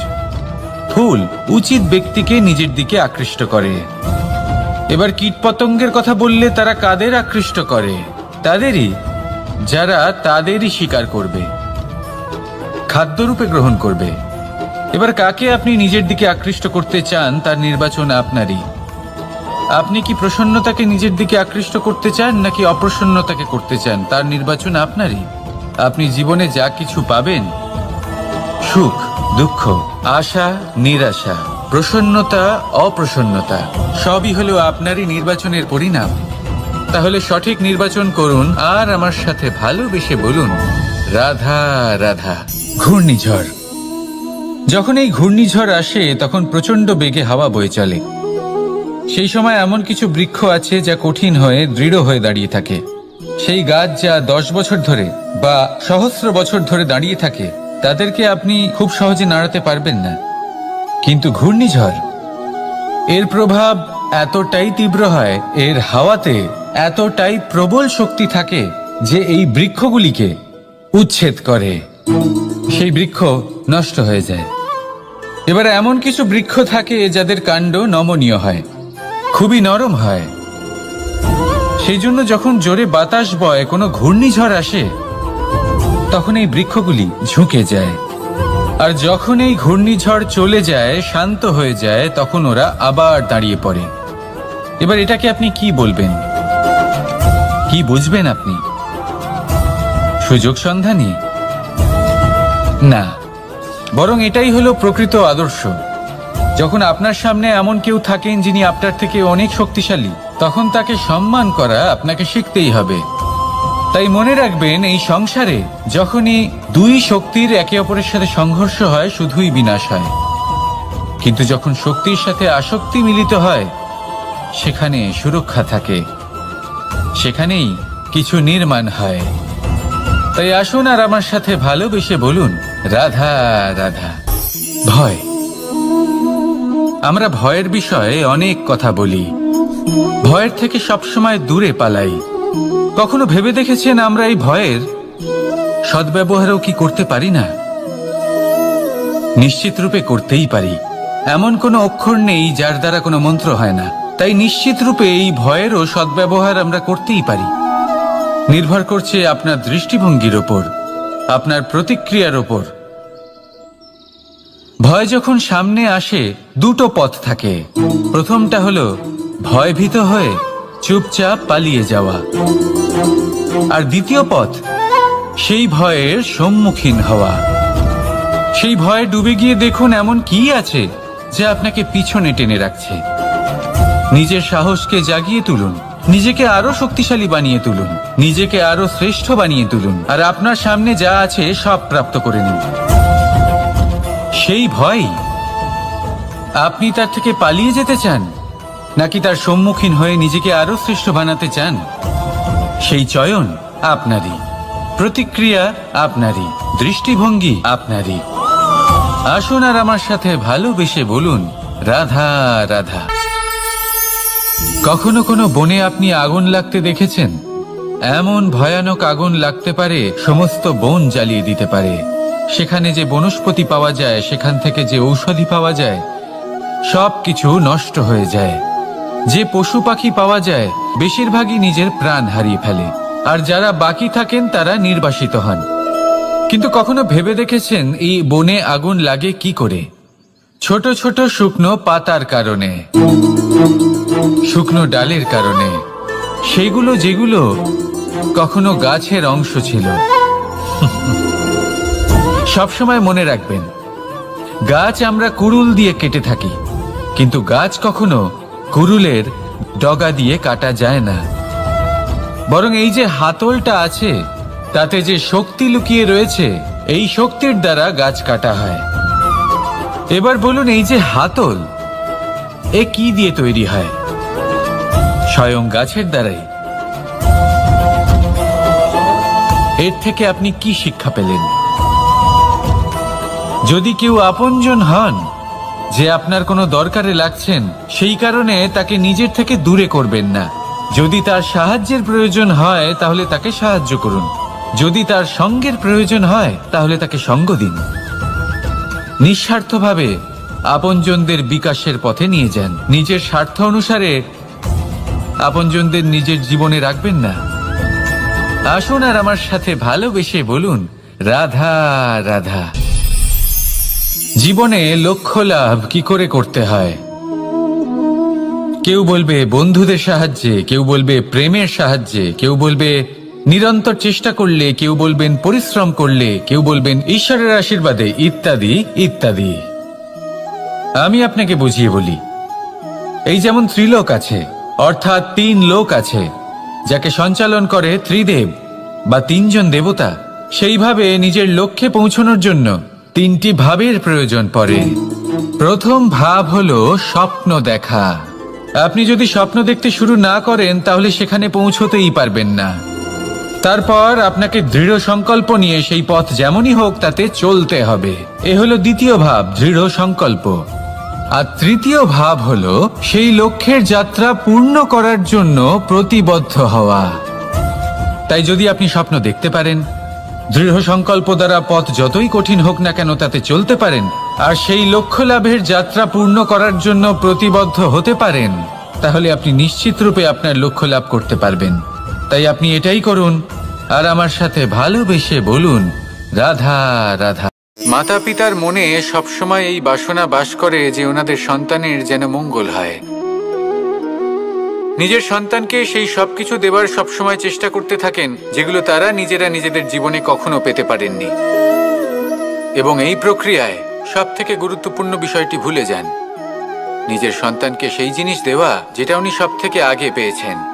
ফুল উচিত ব্যক্তিকে নিজের দিকে আকৃষ্ট করে। এবার কীট পতঙ্গের কথা বললে তারা কাদের আকৃষ্ট করে? তাদেরই, যারা তাদেরই শিকার করবে, খাদ্যরূপে গ্রহণ করবে। এবার কাকে আপনি নিজের দিকে আকৃষ্ট করতে চান, তার নির্বাচন আপনারই। আপনি কি প্রসন্নতাকে নিজের দিকে আকৃষ্ট করতে চান, নাকি অপ্রসন্নতাকে করতে চান, তার নির্বাচন আপনারই। আপনি জীবনে যা কিছু পাবেন, সুখ দুঃখ, আশা নিরাশা, প্রসন্নতা অপ্রসন্নতা, সবই হলো আপনারই নির্বাচনের পরিণাম। তাহলে সঠিক নির্বাচন করুন আর আমার সাথে ভালোবেসে বলুন, রাধা রাধা। ঘূর্ণিঝড়, যখন এই ঘূর্ণিঝড় আসে তখন প্রচন্ড বেগে হাওয়া বয়ে চলে। সেই সময় এমন কিছু বৃক্ষ আছে যা কঠিন হয়ে দৃঢ় হয়ে দাঁড়িয়ে থাকে। সেই গাছ যা 10 বছর ধরে বা সহস্র বছর ধরে দাঁড়িয়ে থাকে, তাদেরকে আপনি খুব সহজে নাড়াতে পারবেন না। কিন্তু ঘূর্ণিঝড়, এর প্রভাব এতটাই তীব্র হয়, এর হাওয়াতে এতটাই প্রবল শক্তি থাকে যে এই বৃক্ষগুলিকে উচ্ছেদ করে, সেই বৃক্ষ নষ্ট হয়ে যায়। এবার এমন কিছু বৃক্ষ থাকে যাদের কাণ্ড নমনীয় হয়, খুবই নরম হয়। সেই জন্য যখন জোরে বাতাস বয়, কোনো ঘূর্ণিঝড় আসে, তখন এই বৃক্ষগুলি ঝুঁকে যায়। আর যখন এই ঘূর্ণিঝড় চলে যায়, শান্ত হয়ে যায়, তখন ওরা আবার দাঁড়িয়ে পড়ে। এবার এটাকে আপনি কি বলবেন, কি বুঝবেন আপনি? সুযোগ সন্ধানী? না, বরং এটাই হলো প্রকৃত আদর্শ। যখন আপনার সামনে এমন কেউ থাকেন যিনি আপনার থেকে অনেক শক্তিশালী, তখন তাকে সম্মান করা আপনাকে শিখতেই হবে। তাই মনে রাখবেন, এই সংসারে যখনই দুই শক্তির একে অপরের সাথে সংঘর্ষ হয় শুধুই বিনাশ হয়, কিন্তু যখন শক্তির সাথে আসক্তি মিলিত হয় সেখানে সুরক্ষা থাকে, সেখানেই কিছু নির্মাণ হয়। তাই আসুন আর আমার সাথে ভালোবেসে বলুন, রাধা রাধা। ভয়, আমরা ভয়ের বিষয়ে অনেক কথা বলি, ভয়ের থেকে সবসময় দূরে পালাই। কখনো ভেবে দেখেছেন আমরা এই ভয়ের সদ্ব্যবহারও কি করতে পারি না? নিশ্চিত রূপে করতেই পারি। এমন কোনো অক্ষর নেই যার দ্বারা কোনো মন্ত্র হয় না। তাই নিশ্চিত রূপে এই ভয়েরও সদ্ব্যবহার আমরা করতেই পারি। নির্ভর করছে আপনার দৃষ্টিভঙ্গির ওপর, আপনার প্রতিক্রিয়ার ওপর। ভয় যখন সামনে আসে দুটো পথ থাকে। প্রথমটা হলো ভয়ভীত হয়ে চুপচাপ পালিয়ে যাওয়া, আর দ্বিতীয় পথ সেই ভয়ের সম্মুখীন হওয়া। সেই ভয়ে ডুবে গিয়ে দেখুন এমন কি আছে যা আপনাকে পিছনে টেনে রাখছে। নিজের সাহসকে জাগিয়ে তুলুন, নিজেকে আরো শক্তিশালী বানিয়ে তুলুন, নিজেকে আরো শ্রেষ্ঠ বানিয়ে তুলুন, আর আপনার সামনে যা আছে সব প্রাপ্ত করে নিন। সেই ভয়, আপনি তার থেকে পালিয়ে যেতে চান নাকি তার সম্মুখীন হয়ে নিজেকে আরো শ্রেষ্ঠ বানাতে চান? সেই চয়ন আপনারই, প্রতিক্রিয়া আপনারই, দৃষ্টিভঙ্গি আপনারই। আসুন আর আমার সাথে ভালোবেসে বলুন, রাধা রাধা। কখনো কোনো বনে আপনি আগুন লাগতে দেখেছেন? এমন ভয়ানক আগুন লাগতে পারে সমস্ত বন জ্বালিয়ে দিতে পারে। সেখানে যে বনস্পতি পাওয়া যায়, সেখান থেকে যে ঔষধি পাওয়া যায়, সব কিছু নষ্ট হয়ে যায়। যে পশু পাখি পাওয়া যায় বেশিরভাগই নিজের প্রাণ হারিয়ে ফেলে, আর যারা বাকি থাকেন তারা নির্বাসিত হন। কিন্তু কখনো ভেবে দেখেছেন এই বনে আগুন লাগে কি করে? ছোট ছোট শুকনো পাতার কারণে, শুকনো ডালের কারণে, সেগুলো যেগুলো কখনো গাছের অংশ ছিল। সবসময় মনে রাখবেন, গাছ আমরা কুড়ুল দিয়ে কেটে থাকি, কিন্তু গাছ কখনো কুড়ুলের ডগা দিয়ে কাটা যায় না। বরং এই যে হাতলটা আছে, তাতে যে শক্তি লুকিয়ে রয়েছে, এই শক্তির দ্বারা গাছ কাটা হয়। এবার বলুন, এই যে হাতল, এ কি দিয়ে তৈরি হয়? স্বয়ং গাছের দ্বারাই। এর থেকে আপনি কি শিক্ষা পেলেন? যদি কেউ আপনজন হন, যে আপনার কোনো দরকারে লাগছেন, সেই কারণে তাকে নিজের থেকে দূরে করবেন না। যদি তার সাহায্যের প্রয়োজন হয় তাহলে তাকে সাহায্য করুন, যদি তার সঙ্গের প্রয়োজন হয় তাহলে তাকে সঙ্গ দিন। নিঃস্বার্থভাবে আপনজনদের বিকাশের পথে নিয়ে যান। নিজের স্বার্থ অনুসারে আপনজনদের নিজের জীবনে রাখবেন না। আসুন আর আমার সাথে ভালোবেসে বলুন, রাধা রাধা। জীবনে লক্ষ্য লাভ কি করে করতে হয়? কেউ বলবে বন্ধুদের সাহায্যে, কেউ বলবে প্রেমের সাহায্যে, কেউ বলবে নিরন্তর চেষ্টা করলে, কেউ বলবেন পরিশ্রম করলে, কেউ বলবেন ঈশ্বরের আশীর্বাদে, ইত্যাদি ইত্যাদি। আমি আপনাকে বুঝিয়ে বলি, এই যেমন ত্রিলোক আছে, অর্থাৎ 3 লোক আছে, যাকে সঞ্চালন করে ত্রিদেব বা 3 জন দেবতা। সেইভাবে নিজের লক্ষ্যে পৌঁছানোর জন্য 3টি ভাবের প্রয়োজন পড়ে। প্রথম ভাব হলো স্বপ্ন দেখা। আপনি যদি স্বপ্ন দেখতে শুরু না করেন তাহলে সেখানে পৌঁছতেই পারবেন না। তারপর আপনাকে দৃঢ় সংকল্প নিয়ে সেই পথ যেমনই হোক তাতে চলতে হবে। এ হলো দ্বিতীয় ভাব, দৃঢ় সংকল্প। আর তৃতীয় ভাব হলো সেই লক্ষ্যের যাত্রা পূর্ণ করার জন্য প্রতিবদ্ধ হওয়া। তাই যদি আপনি স্বপ্ন দেখতে পারেন, দৃঢ় সংকল্প দ্বারা পথ যতই কঠিন হোক না কেন তাতে চলতে পারেন, আর সেই লক্ষ্য লাভের যাত্রা পূর্ণ করার জন্য প্রতিবদ্ধ হতে পারেন, তাহলে আপনি নিশ্চিত রূপে আপনার লক্ষ্য লাভ করতে পারবেন। তাই আপনি এটাই করুন আর আমার সাথে ভালোবেসে বলুন, রাধা রাধা। মাতা পিতার মনে সবসময় এই বাসনা বাস করে যে ওনাদের সন্তানের যেন মঙ্গল হয়। নিজের সন্তানকে সেই সবকিছু দেবার সবসময় চেষ্টা করতে থাকেন যেগুলো তারা নিজেরা নিজেদের জীবনে কখনো পেতে পারেননি, এবং এই প্রক্রিয়ায় সব থেকে গুরুত্বপূর্ণ বিষয়টি ভুলে যান। নিজের সন্তানকে সেই জিনিস দেওয়া যেটা উনি সব থেকে আগে পেয়েছেন।